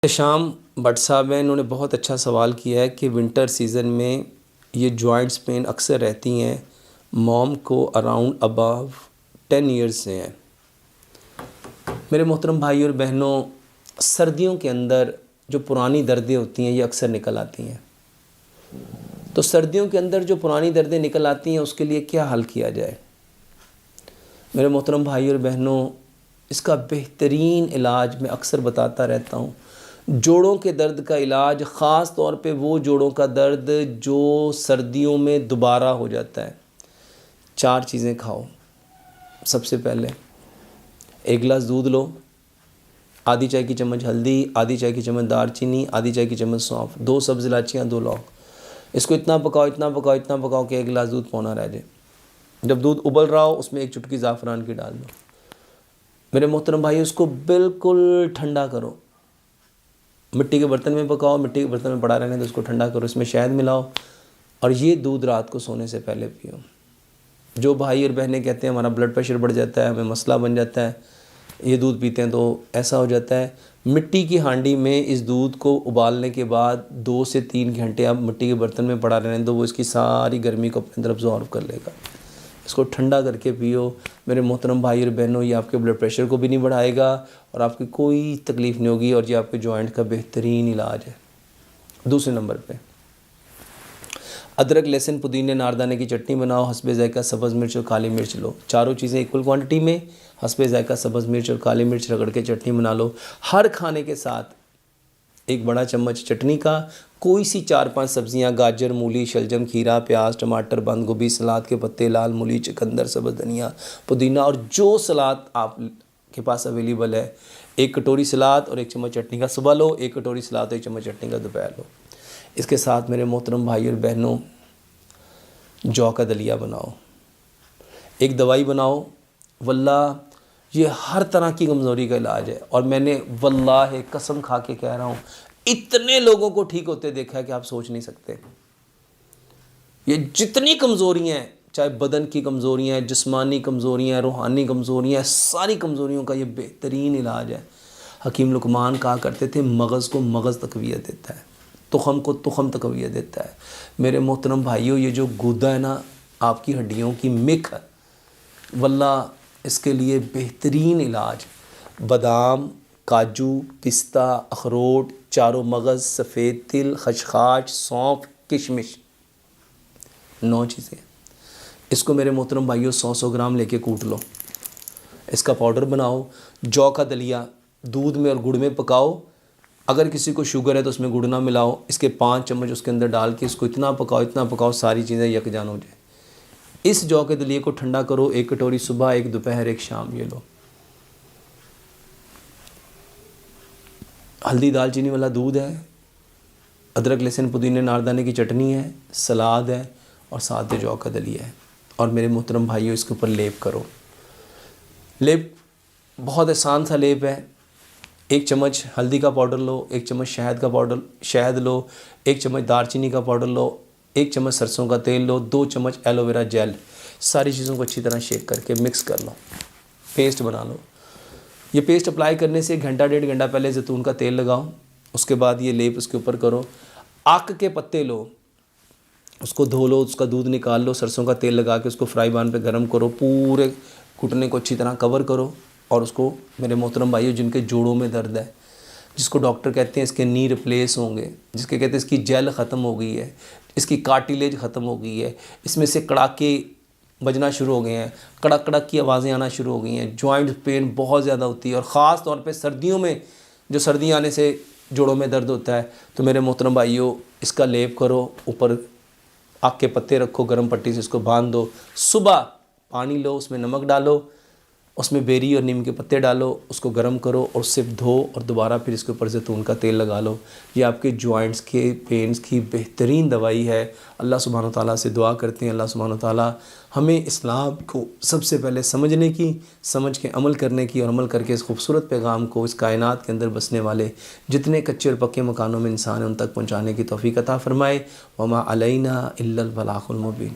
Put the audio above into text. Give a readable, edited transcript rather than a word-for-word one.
शाम भट्ट साहब हैं, इन्होंने बहुत अच्छा सवाल किया है कि विंटर सीज़न में ये जॉइंट्स पेन अक्सर रहती हैं। मॉम को अराउंड अबव 10 ईयर्स से हैं। मेरे मोहतरम भाई और बहनों, सर्दियों के अंदर जो पुरानी दर्दें होती हैं ये अक्सर निकल आती हैं। तो सर्दियों के अंदर जो पुरानी दर्दें निकल आती हैं उसके लिए क्या हल किया जाए? मेरे मोहतरम भाई और बहनों, इसका बेहतरीन इलाज मैं अक्सर बताता रहता हूँ। जोड़ों के दर्द का इलाज, ख़ास तौर पे वो जोड़ों का दर्द जो सर्दियों में दोबारा हो जाता है। 4 चीज़ें खाओ। सबसे पहले 1 गिलास दूध लो, आधी चाय की चम्मच हल्दी, आधी चाय की चम्मच दालचीनी, आधी चाय की चम्मच सौंफ, 2 सब्ज़ इलायचियाँ, 2 लौंग। इसको इतना पकाओ कि 1 गिलास दूध पौना रह जाए। जब दूध उबल रहा हो उसमें 1 चुटकी ज़ाफ़रान की डाल दो। मेरे मोहतरम भाई, उसको बिल्कुल ठंडा करो। मिट्टी के बर्तन में पकाओ, मिट्टी के बर्तन में पड़ा रहने दो, उसको ठंडा करो, इसमें शहद मिलाओ और ये दूध रात को सोने से पहले पियो। जो भाई और बहनें कहते हैं हमारा ब्लड प्रेशर बढ़ जाता है, हमें मसला बन जाता है, ये दूध पीते हैं तो ऐसा हो जाता है, मिट्टी की हांडी में इस दूध को उबालने के बाद 2 से 3 घंटे आप मिट्टी के बर्तन में पड़ा रहने दो, वो इसकी सारी गर्मी को अपने अंदर अब्जॉर्ब कर लेगा। इसको ठंडा करके पियो। मेरे मोहतरम भाई और बहनों, ये आपके ब्लड प्रेशर को भी नहीं बढ़ाएगा और आपकी कोई तकलीफ़ नहीं होगी और ये आपके जॉइंट का बेहतरीन इलाज है। दूसरे नंबर पे अदरक, लहसुन, पुदीने, नारदाने की चटनी बनाओ। हस्बे ज़ायका सब्ज़ मिर्च और काली मिर्च लो। चारों चीज़ें इक्वल क्वांटिटी में, हस्बे ज़ायका सब्ज़ मिर्च और काली मिर्च रगड़ के चटनी बना लो। हर खाने के साथ 1 बड़ा चम्मच चटनी का, कोई सी 4-5 सब्जियां, गाजर, मूली, शलजम, खीरा, प्याज, टमाटर, बंद गोभी, सलाद के पत्ते, लाल मूली, चुकंदर, सब्ज़ धनिया, पुदीना और जो सलाद आप के पास अवेलेबल है। 1 कटोरी सलाद और 1 चम्मच चटनी का सुबह लो, 1 कटोरी सलाद और 1 चम्मच चटनी का दोपहर लो। इसके साथ मेरे मोहतरम भाई और बहनों, जौ का दलिया बनाओ। एक दवाई बनाओ, वल्लाह ये हर तरह की कमज़ोरी का इलाज है और मैंने वल्लाह कसम खा के कह रहा हूँ, इतने लोगों को ठीक होते देखा है कि आप सोच नहीं सकते। ये जितनी कमज़ोरियाँ हैं, चाहे बदन की कमज़ोरियाँ हैं, जिस्मानी कमज़ोरियाँ हैं, रूहानी कमज़ोरियाँ हैं, सारी कमज़ोरियों का ये बेहतरीन इलाज है। हकीम लुकमान कहा करते थे, मगज़ को मगज़ तक़वियत देता है, तुख़म को तुख़म तक़वियत देता है। मेरे मोहतरम भाइयों, ये जो गुदा है ना, आपकी हड्डियों की मिक है, वल्लाह इसके लिए बेहतरीन इलाज। बादाम, काजू, पिस्ता, अखरोट, चारों मगज़, सफ़ेद तिल, खशखाश, सौंफ, किशमिश, 9 चीज़ें। इसको मेरे मोहतरम भाइयों 100-100 ग्राम लेके कूट लो। इसका पाउडर बनाओ। जौ का दलिया दूध में और गुड़ में पकाओ। अगर किसी को शुगर है तो उसमें गुड़ ना मिलाओ। इसके 5 चम्मच उसके अंदर डाल के इसको इतना पकाओ सारी चीज़ें यकजान हो जाए। इस जौ के दलिए को ठंडा करो। 1 कटोरी सुबह, 1 दोपहर, 1 शाम, ये लो। हल्दी दालचीनी वाला दूध है, अदरक लहसुन पुदीने नारदाने की चटनी है, सलाद है और साथ जौ का दलिया है। और मेरे मोहतरम भाइयों, इसके ऊपर लेप करो। लेप बहुत आसान सा लेप है। 1 चम्मच हल्दी का पाउडर लो, 1 चम्मच शहद लो, 1 चम्मच दालचीनी का पाउडर लो, 1 चम्मच सरसों का तेल लो, 2 चम्मच एलोवेरा जेल। सारी चीज़ों को अच्छी तरह शेक करके मिक्स कर लो, पेस्ट बना लो। ये पेस्ट अप्लाई करने से 1 घंटा 1.5 घंटा पहले जैतून का तेल लगाओ। उसके बाद ये लेप उसके ऊपर करो। आक के पत्ते लो, उसको धो लो, उसका दूध निकाल लो, सरसों का तेल लगा के उसको फ्राई पैन पे गरम करो, पूरे घुटने को अच्छी तरह कवर करो। और उसको मेरे मोहतरम भाइयों, जिनके जोड़ों में दर्द है, जिसको डॉक्टर कहते हैं इसके नी रिप्लेस होंगे, जिसके कहते हैं इसकी जेल ख़त्म हो गई है, इसकी कार्टिलेज ख़त्म हो गई है, इसमें से कड़ाके बजना शुरू हो गए हैं, कड़क कड़क की आवाज़ें आना शुरू हो गई हैं, जॉइंट पेन बहुत ज़्यादा होती है और ख़ास तौर पे सर्दियों में, जो सर्दियाँ आने से जोड़ों में दर्द होता है, तो मेरे मोहतरम भाइयों, इसका लेप करो। ऊपर आक के पत्ते रखो, गर्म पट्टी से इसको बांध दो। सुबह पानी लो, उसमें नमक डालो, उसमें बेरी और नीम के पत्ते डालो, उसको गर्म करो और उससे धो और दोबारा फिर इसके ऊपर जैतून का तेल लगा लो। ये आपके जॉइंट्स के पेन्स की बेहतरीन दवाई है। अल्लाह सुब्हानो तआला से दुआ करते हैं, अल्लाह सुब्हानो तआला हमें इस्लाम को सबसे पहले समझने की, समझ के अमल करने की और अमल करके इस खूबसूरत पैगाम को इस कायनात के अंदर बसने वाले जितने कच्चे और पक्के मकानों में इंसान हैं उन तक पहुँचाने की तौफ़ीक़ अता फ़रमाए। वमा अलैना इल्लल बलागुल मुबीन।